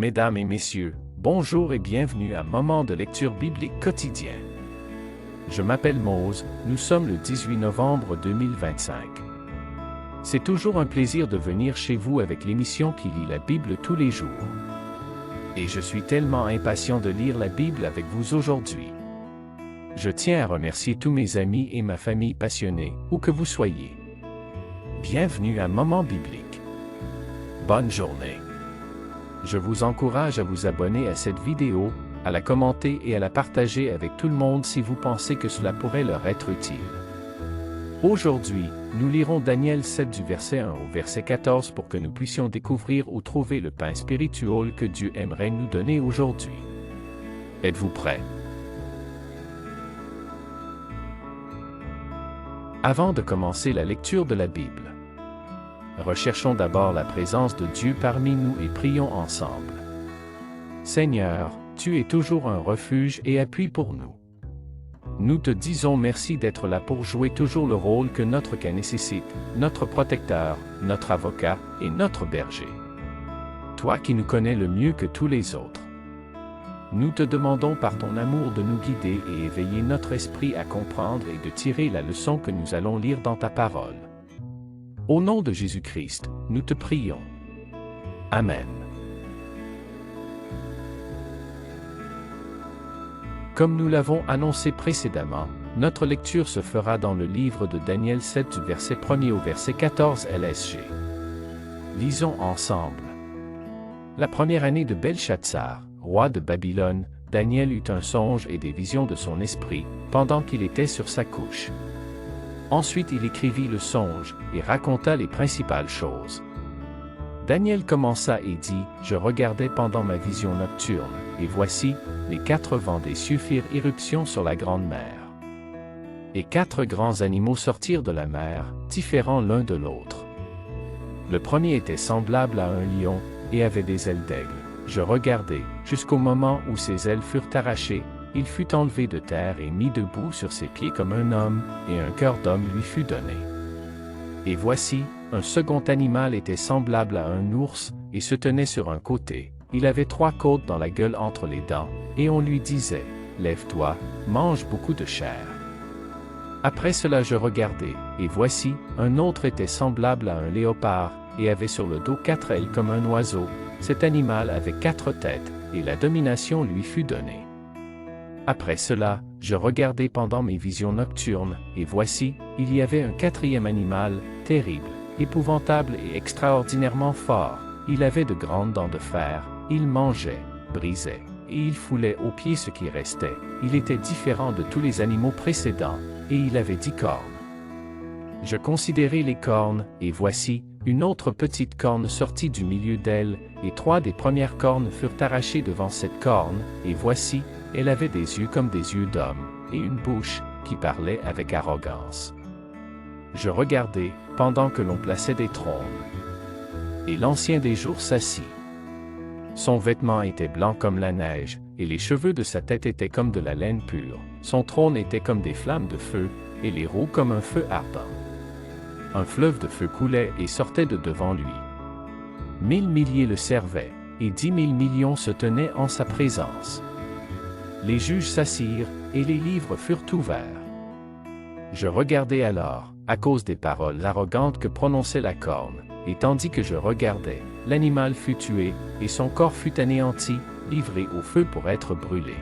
Mesdames et messieurs, bonjour et bienvenue à Moment de lecture biblique quotidien. Je m'appelle Mose, nous sommes le 18 novembre 2025. C'est toujours un plaisir de venir chez vous avec l'émission qui lit la Bible tous les jours. Et je suis tellement impatient de lire la Bible avec vous aujourd'hui. Je tiens à remercier tous mes amis et ma famille passionnés, où que vous soyez. Bienvenue à Moment biblique. Bonne journée. Je vous encourage à vous abonner à cette vidéo, à la commenter et à la partager avec tout le monde si vous pensez que cela pourrait leur être utile. Aujourd'hui, nous lirons Daniel 7 du verset 1 au verset 14 pour que nous puissions découvrir ou trouver le pain spirituel que Dieu aimerait nous donner aujourd'hui. Êtes-vous prêts? Avant de commencer la lecture de la Bible, recherchons d'abord la présence de Dieu parmi nous et prions ensemble. Seigneur, tu es toujours un refuge et appui pour nous. Nous te disons merci d'être là pour jouer toujours le rôle que notre cas nécessite, notre protecteur, notre avocat et notre berger. Toi qui nous connais le mieux que tous les autres. Nous te demandons par ton amour de nous guider et éveiller notre esprit à comprendre et de tirer la leçon que nous allons lire dans ta parole. Au nom de Jésus-Christ, nous te prions. Amen. Comme nous l'avons annoncé précédemment, notre lecture se fera dans le livre de Daniel 7 du verset 1er au verset 14 LSG. Lisons ensemble. La première année de Belshazzar, roi de Babylone, Daniel eut un songe et des visions de son esprit, pendant qu'il était sur sa couche. Ensuite il écrivit le songe, et raconta les principales choses. Daniel commença et dit, « Je regardais pendant ma vision nocturne, et voici, les 4 vents des cieux firent irruption sur la grande mer. Et 4 grands animaux sortirent de la mer, différents l'un de l'autre. Le premier était semblable à un lion, et avait des ailes d'aigle. Je regardai, jusqu'au moment où ses ailes furent arrachées, il fut enlevé de terre et mis debout sur ses pieds comme un homme, et un cœur d'homme lui fut donné. Et voici, un second animal était semblable à un ours, et se tenait sur un côté. Il avait 3 côtes dans la gueule entre les dents, et on lui disait, « Lève-toi, mange beaucoup de chair. » Après cela je regardai, et voici, un autre était semblable à un léopard, et avait sur le dos 4 ailes comme un oiseau. Cet animal avait 4 têtes, et la domination lui fut donnée. Après cela, je regardai pendant mes visions nocturnes, et voici, il y avait un 4e animal, terrible, épouvantable et extraordinairement fort. Il avait de grandes dents de fer, il mangeait, brisait, et il foulait aux pieds ce qui restait. Il était différent de tous les animaux précédents, et il avait 10 cornes. Je considérai les cornes, et voici, une autre petite corne sortit du milieu d'elle, et 3 des premières cornes furent arrachées devant cette corne, et voici, elle avait des yeux comme des yeux d'homme, et une bouche, qui parlait avec arrogance. Je regardai, pendant que l'on plaçait des trônes. Et l'Ancien des jours s'assit. Son vêtement était blanc comme la neige, et les cheveux de sa tête étaient comme de la laine pure. Son trône était comme des flammes de feu, et les roues comme un feu ardent. Un fleuve de feu coulait et sortait de devant lui. 1000 milliers le servaient, et 10 000 millions se tenaient en sa présence. Les juges s'assirent, et les livres furent ouverts. Je regardai alors, à cause des paroles arrogantes que prononçait la corne, et tandis que je regardais, l'animal fut tué, et son corps fut anéanti, livré au feu pour être brûlé.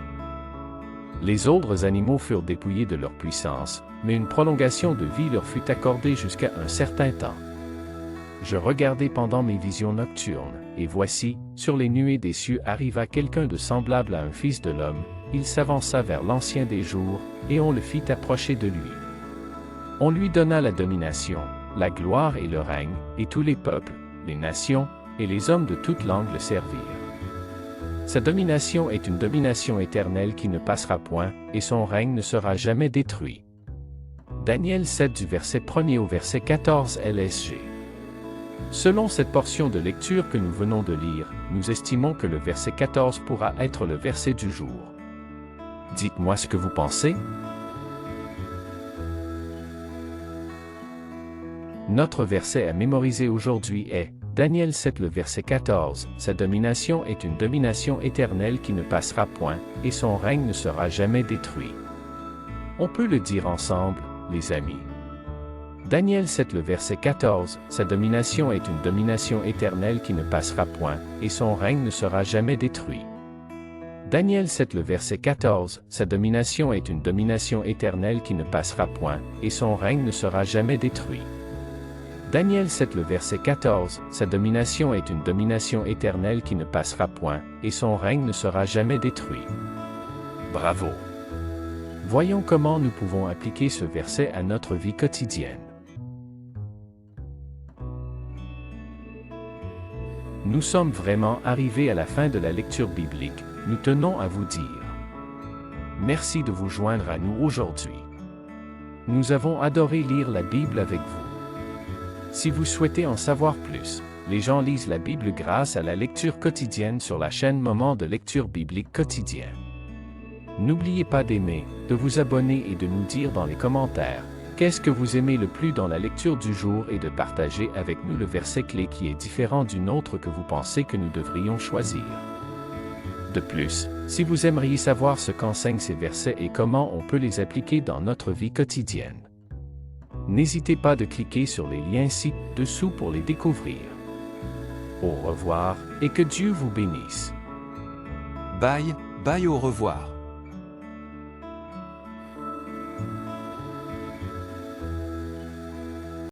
Les autres animaux furent dépouillés de leur puissance, mais une prolongation de vie leur fut accordée jusqu'à un certain temps. Je regardai pendant mes visions nocturnes, et voici, sur les nuées des cieux arriva quelqu'un de semblable à un fils de l'homme. Il s'avança vers l'Ancien des jours, et on le fit approcher de lui. On lui donna la domination, la gloire et le règne, et tous les peuples, les nations, et les hommes de toute langue le servirent. Sa domination est une domination éternelle qui ne passera point, et son règne ne sera jamais détruit. Daniel 7 du verset 1er au verset 14 LSG. Selon cette portion de lecture que nous venons de lire, nous estimons que le verset 14 pourra être le verset du jour. Dites-moi ce que vous pensez. Notre verset à mémoriser aujourd'hui est Daniel 7 le verset 14, sa domination est une domination éternelle qui ne passera point, et son règne ne sera jamais détruit. On peut le dire ensemble, les amis. Daniel 7 le verset 14, sa domination est une domination éternelle qui ne passera point, et son règne ne sera jamais détruit. Daniel 7 le verset 14, sa domination est une domination éternelle qui ne passera point, et son règne ne sera jamais détruit. Daniel 7 le verset 14, sa domination est une domination éternelle qui ne passera point, et son règne ne sera jamais détruit. Bravo! Voyons comment nous pouvons appliquer ce verset à notre vie quotidienne. Nous sommes vraiment arrivés à la fin de la lecture biblique, nous tenons à vous dire. Merci de vous joindre à nous aujourd'hui. Nous avons adoré lire la Bible avec vous. Si vous souhaitez en savoir plus, les gens lisent la Bible grâce à la lecture quotidienne sur la chaîne Moment de lecture biblique quotidien. N'oubliez pas d'aimer, de vous abonner et de nous dire dans les commentaires qu'est-ce que vous aimez le plus dans la lecture du jour et de partager avec nous le verset clé qui est différent d'une autre que vous pensez que nous devrions choisir. De plus, si vous aimeriez savoir ce qu'enseignent ces versets et comment on peut les appliquer dans notre vie quotidienne, n'hésitez pas de cliquer sur les liens ci-dessous pour les découvrir. Au revoir et que Dieu vous bénisse. Bye, au revoir.